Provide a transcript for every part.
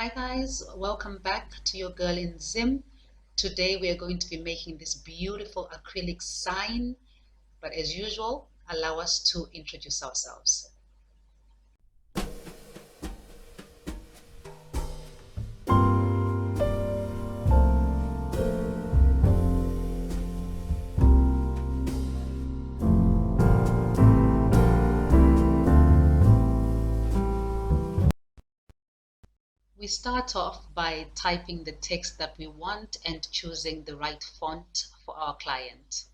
Hi guys, welcome back to your girl in Zim. Today we are going to be making this beautiful acrylic sign, but as usual, allow us to introduce ourselves. We start off by typing the text that we want and choosing the right font for our client.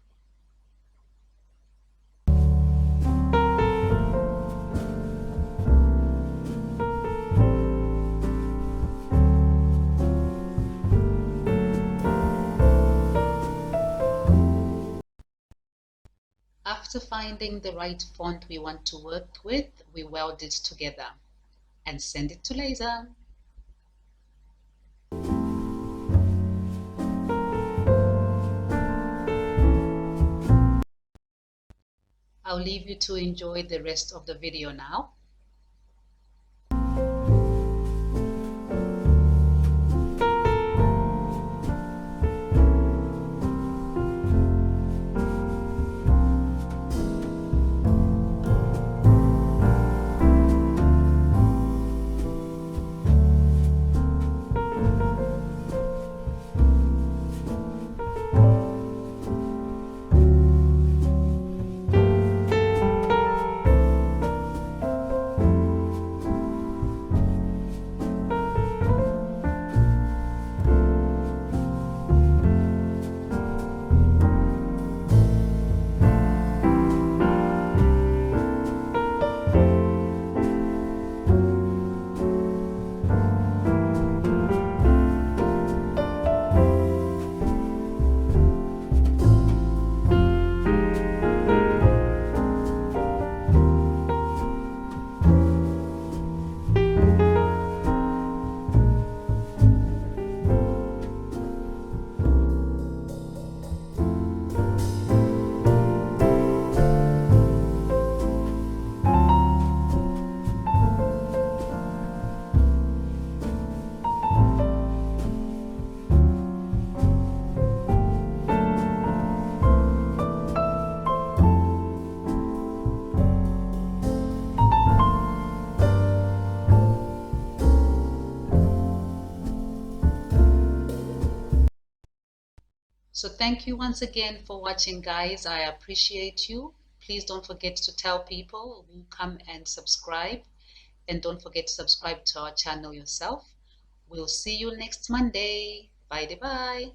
After finding the right font we want to work with, we weld it together and send it to laser. I'll leave you to enjoy the rest of the video now. So thank you once again for watching, guys. I appreciate you. Please don't forget to tell people who come and subscribe, and don't forget to subscribe to our channel yourself. We'll see you next Monday. Bye bye.